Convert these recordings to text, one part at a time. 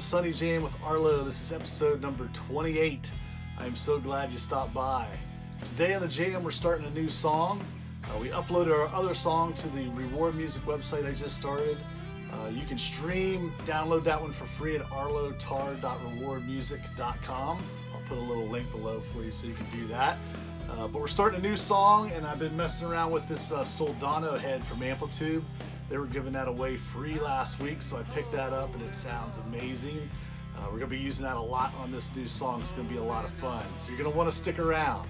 to Sunny Jam with Arlo. This is episode number 28. I am so glad you stopped by. Today on the Jam, we're starting a new song. We uploaded our other song to the Reward Music website I just started. You can download that one for free at arlotar.rewardmusic.com. I'll put a little link below for you so you can do that. But we're starting a new song, and I've been messing around with this Soldano head from Amplitube. They were giving that away free last week, so I picked that up, and it sounds amazing. We're going to be using that a lot on this new song. It's going to be a lot of fun, so you're going to want to stick around.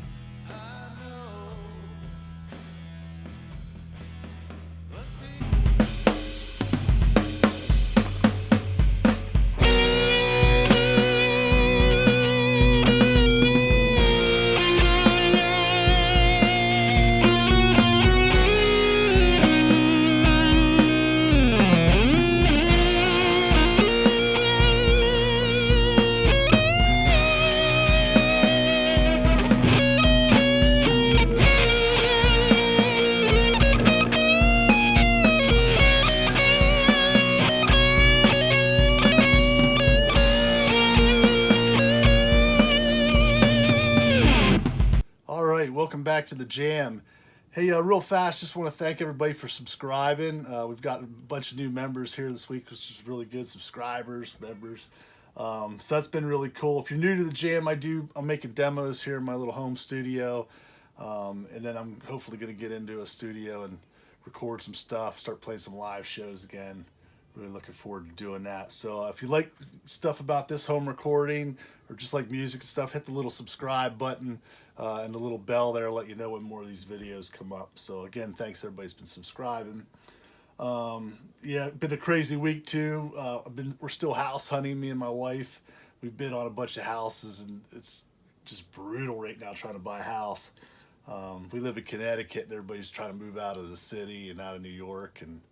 Welcome back to the Jam. Hey, real fast, just want to thank everybody for subscribing. We've got a bunch of new members here this week, which is really good. Subscribers, members. So that's been really cool. If you're new to the Jam, I'm making demos here in my little home studio. And then I'm hopefully going to get into a studio and record some stuff, start playing some live shows again. Really looking forward to doing that. So if you like stuff about this home recording or just like music and stuff, hit the little subscribe button and the little bell there will let you know when more of these videos come up. So again, thanks everybody's been subscribing. Yeah, been a crazy week too. We're still house hunting, me and my wife. We've been on a bunch of houses, and it's just brutal right now trying to buy a house. We live in Connecticut, and everybody's trying to move out of the city and out of New York, and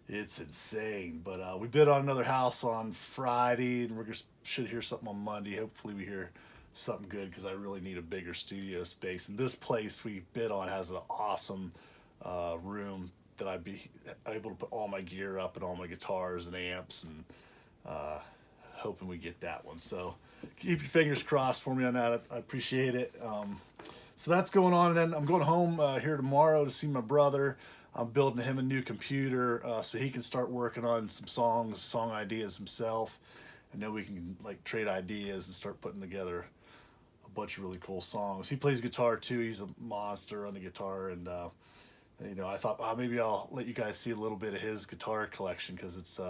it's insane. But we bid on another house on Friday, and should hear something on Monday. Hopefully we hear something good, because I really need a bigger studio space. And this place we bid on has an awesome room that I'd be able to put all my gear up and all my guitars and amps, and hoping we get that one. So keep your fingers crossed for me on that. I appreciate it. So that's going on, and then I'm going home here tomorrow to see my brother. I'm building him a new computer so he can start working on some song ideas himself, and then we can like trade ideas and start putting together a bunch of really cool songs. He plays guitar too. He's a monster on the guitar, and I thought maybe I'll let you guys see a little bit of his guitar collection, because it's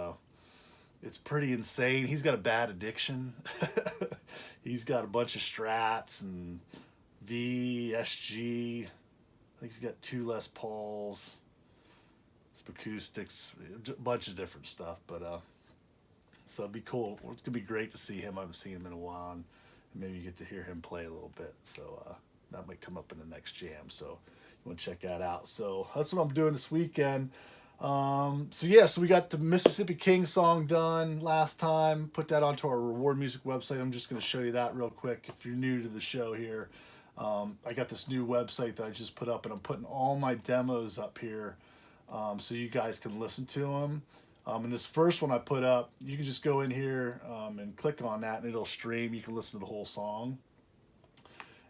pretty insane. He's got a bad addiction. He's got a bunch of Strats and SG. I think he's got 2 Les Pauls, some acoustics, a bunch of different stuff. But so it'd be cool. It's gonna be great to see him. I haven't seen him in a while, and maybe you get to hear him play a little bit. So that might come up in the next jam. So you want to check that out. So that's what I'm doing this weekend. So we got the Mississippi King song done last time. Put that onto our Reward Music website. I'm just going to show you that real quick if you're new to the show here. I got this new website that I just put up, and I'm putting all my demos up here so you guys can listen to them. And this first one I put up, you can just go in here and click on that, and it'll stream. You can listen to the whole song.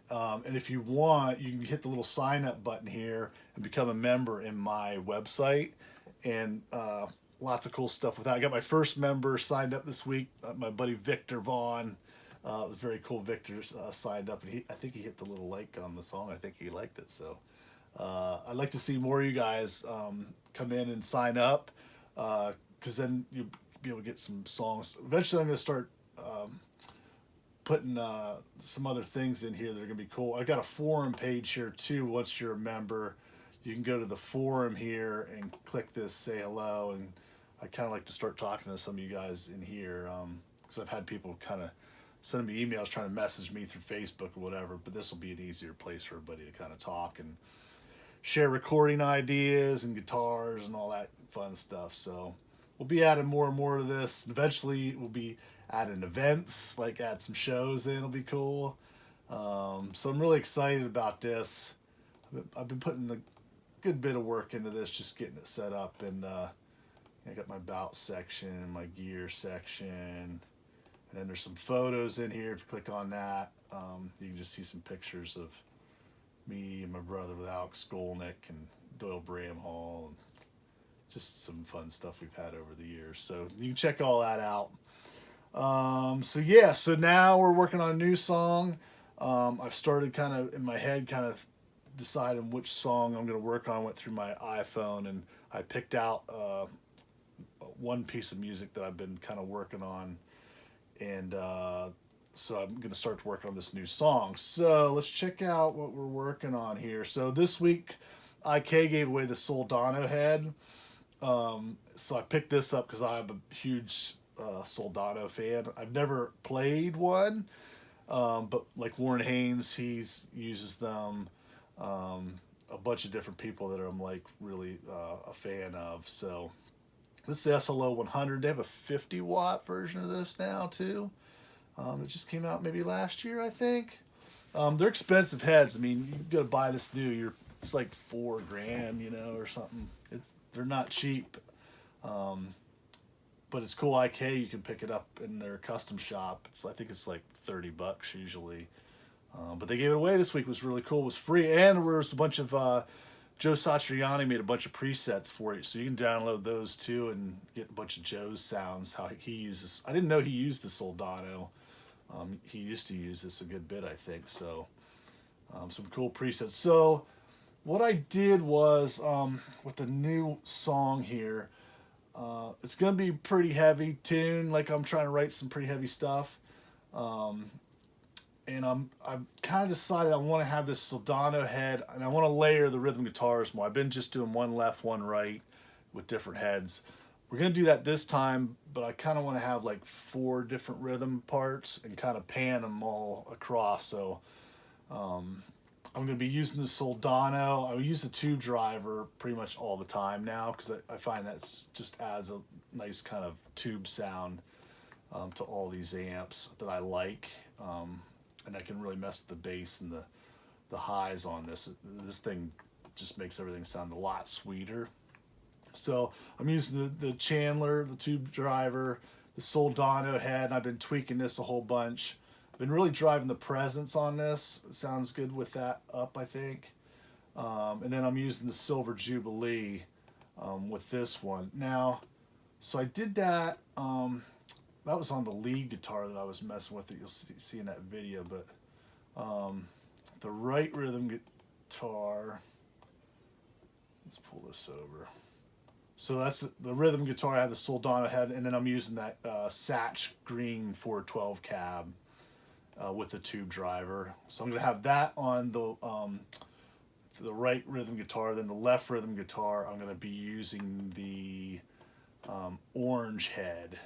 And if you want, you can hit the little sign up button here and become a member in my website. And lots of cool stuff with that. I got my first member signed up this week, my buddy Victor Vaughn. It was very cool. Victor signed up, and I think he hit the little like on the song. I think he liked it. So I'd like to see more of you guys come in and sign up, because then you'll be able to get some songs. Eventually I'm going to start putting some other things in here that are going to be cool. I got a forum page here too. Once you're a member, you can go to the forum here and click this say hello, and I kind of like to start talking to some of you guys in here, because I've had people kind of sending me emails trying to message me through Facebook or whatever, but this will be an easier place for everybody to kind of talk and share recording ideas and guitars and all that fun stuff. So we'll be adding more and more to this. Eventually we'll be adding events, like add some shows in. It'll be cool. So I'm really excited about this. I've been putting a good bit of work into this, just getting it set up, and I got my bout section, my gear section, And then there's some photos in here. If you click on that, you can just see some pictures of me and my brother with Alex Skolnick and Doyle Bramhall, and just some fun stuff we've had over the years. So you can check all that out. So now we're working on a new song. I've started kind of in my head, kind of deciding which song I'm going to work on. Went through my iPhone and I picked out one piece of music that I've been kind of working on, and so I'm going to start to work on this new song. So let's check out what we're working on here. So this week, IK gave away the Soldano head. So I picked this up because I'm a huge Soldano fan. I've never played one, but like Warren Haynes, he uses them. A bunch of different people that I'm like really a fan of. So this is the SLO 100. They have a 50-watt version of this now too. It just came out maybe last year, I think. They're expensive heads. I mean, you got to buy this new. It's like $4,000, or something. They're not cheap. But it's cool. IK, you can pick it up in their custom shop. I think it's like $30 usually. But they gave it away this week. It was really cool. It was free, and there was a bunch of Joe Satriani made a bunch of presets for it, so you can download those too and get a bunch of Joe's sounds. How he uses. I didn't know he used the Soldano. He used to use this a good bit, I think. So some cool presets. So what I did was with the new song here. It's gonna be pretty heavy tune. Like I'm trying to write some pretty heavy stuff. And I've kind of decided I want to have this Soldano head, and I want to layer the rhythm guitars more. I've been just doing one left, one right with different heads. We're going to do that this time, but I kind of want to have like 4 different rhythm parts and kind of pan them all across. So I'm going to be using the Soldano. I use the tube driver pretty much all the time now because I find that just adds a nice kind of tube sound to all these amps that I like. And I can really mess with the bass and the highs on this. This thing just makes everything sound a lot sweeter. So I'm using the Chandler, the tube driver, the Soldano head, and I've been tweaking this a whole bunch. I've been really driving the presence on this. It sounds good with that up, I think. And then I'm using the Silver Jubilee with this one. Now, so I did that. That was on the lead guitar that I was messing with that you'll see in that video, but the right rhythm guitar, let's pull this over. So that's the rhythm guitar. I have the Soldano head, and then I'm using that Satch Green 412 cab with the tube driver. So I'm going to have that on the right rhythm guitar. Then the left rhythm guitar, I'm going to be using the orange head.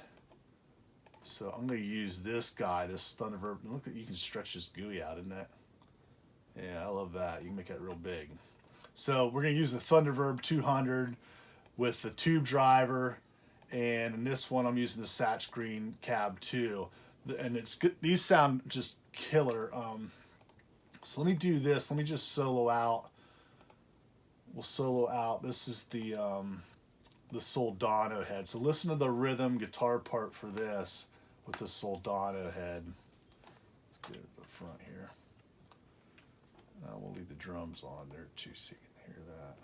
So I'm going to use this guy, this Thunderbird. Look, you can stretch this GUI out, isn't it? Yeah, I love that. You can make that real big. So we're going to use the Thunderbird 200 with the tube driver, and in this one I'm using the Satch Green Cab 2. And it's good. These sound just killer. So let me do this. Let me just solo out. We'll solo out. This is the Soldano head. So listen to the rhythm guitar part for this with the Soldano head. Let's get it at the front here. Now we'll leave the drums on there too so you can hear that.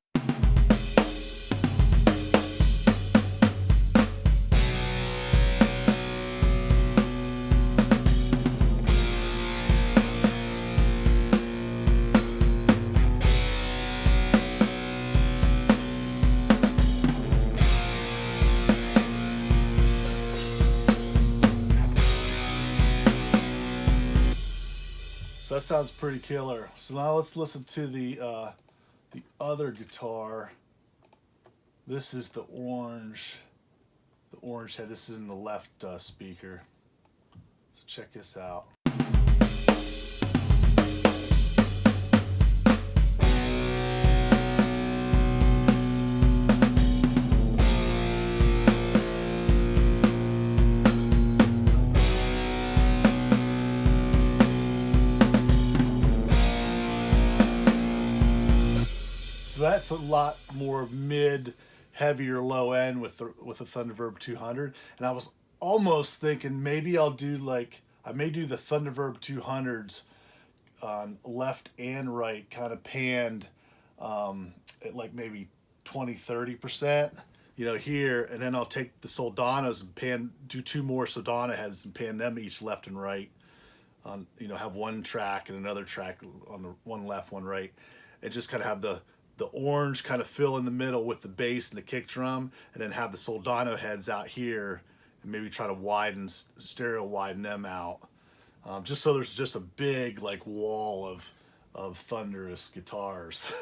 So that sounds pretty killer. So now let's listen to the other guitar. This is the orange head. This is in the left speaker. So check this out. So that's a lot more mid, heavier low end with the Thunderbird 200. And almost thinking maybe I'll do like, I may do the Thunderverb 200s on left and right, kind of panned at like maybe 20-30%, you know, here, and then I'll take the Soldanos and do two more Soldano heads and pan them each left and right. On, you know, have one track and another track on the one left, one right, and just kind of have the orange kind of fill in the middle with the bass and the kick drum, and then have the Soldano heads out here, and maybe try to stereo widen them out, just so there's just a big like wall of thunderous guitars.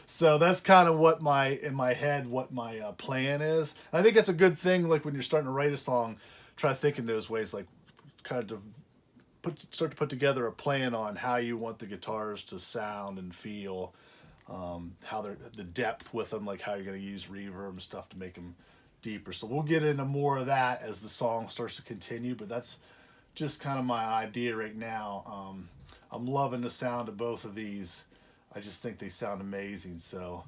So that's kind of what in my head what my plan is. I think it's a good thing, like when you're starting to write a song, try to think in those ways, like kind of start to put together a plan on how you want the guitars to sound and feel, how they're the depth with them, like how you're going to use reverb and stuff to make them deeper. So we'll get into more of that as the song starts to continue, but that's just kind of my idea right now. I'm loving the sound of both of these. I just think they sound amazing. So,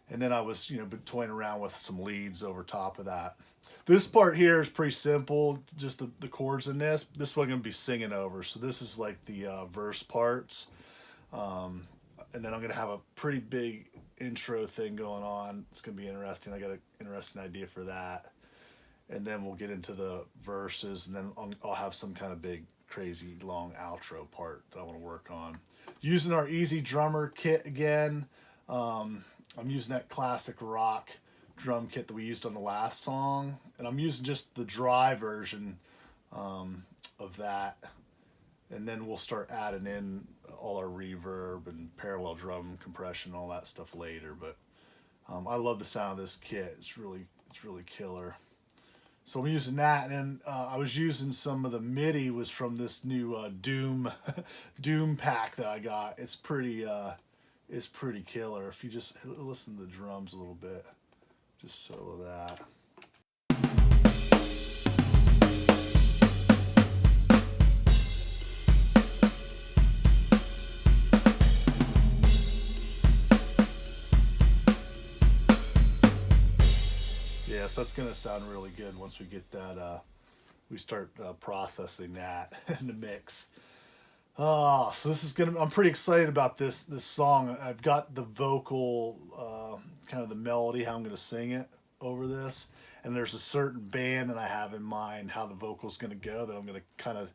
and then I was, you know, toying around with some leads over top of that. This part here is pretty simple, just the chords in this. This is what I'm going to be singing over. So this is like the verse parts. And then I'm going to have a pretty big intro thing going on. It's going to be interesting. I got an interesting idea for that. And then we'll get into the verses, and then I'll have some kind of big, crazy, long outro part that I want to work on. Using our Easy Drummer kit again. I'm using that classic rock drum kit that we used on the last song, and I'm using just the dry version of that, and then we'll start adding in all our reverb and parallel drum compression, all that stuff later. But I love the sound of this kit. It's really killer. So I'm using that, and then I was using some of the MIDI was from this new Doom pack that I got. It's pretty killer. If you just listen to the drums a little bit, just solo that. Yeah, so it's gonna sound really good once we get that. We start processing that in the mix. Oh, so this is gonna. I'm pretty excited about this song. I've got the vocal, kind of the melody, how I'm gonna sing it over this, and there's a certain band that I have in mind how the vocal's gonna go that I'm gonna kind of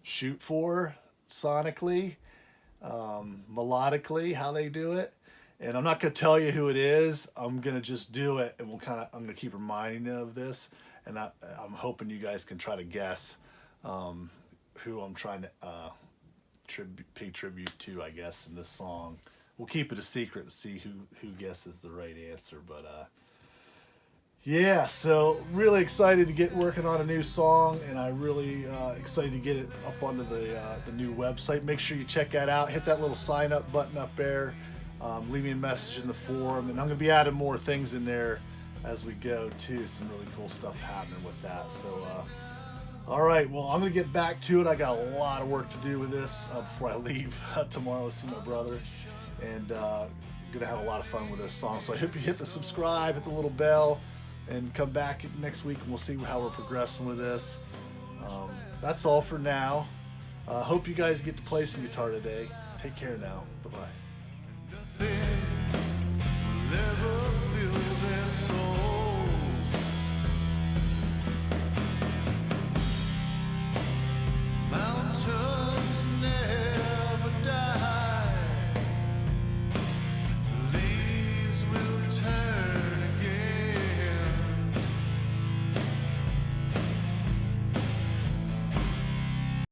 shoot for sonically, melodically, how they do it. And I'm not gonna tell you who it is. I'm gonna just do it, and I'm gonna keep reminding you of this, and I'm hoping you guys can try to guess who I'm trying to pay tribute to, I guess, in this song. We'll keep it a secret to see who guesses the right answer. But yeah, so really excited to get working on a new song, and I really excited to get it up onto the new website. Make sure you check that out. Hit that little sign up button up there. Leave me a message in the forum, and I'm going to be adding more things in there as we go too. Some really cool stuff happening with that. So all right, well, I'm going to get back to it. I got a lot of work to do with this before I leave tomorrow to see my brother, and I'm going to have a lot of fun with this song. So I hope you hit the subscribe, hit the little bell, and come back next week, and we'll see how we're progressing with this. That's all for now. Hope you guys get to play some guitar today. Take care now. Bye-bye.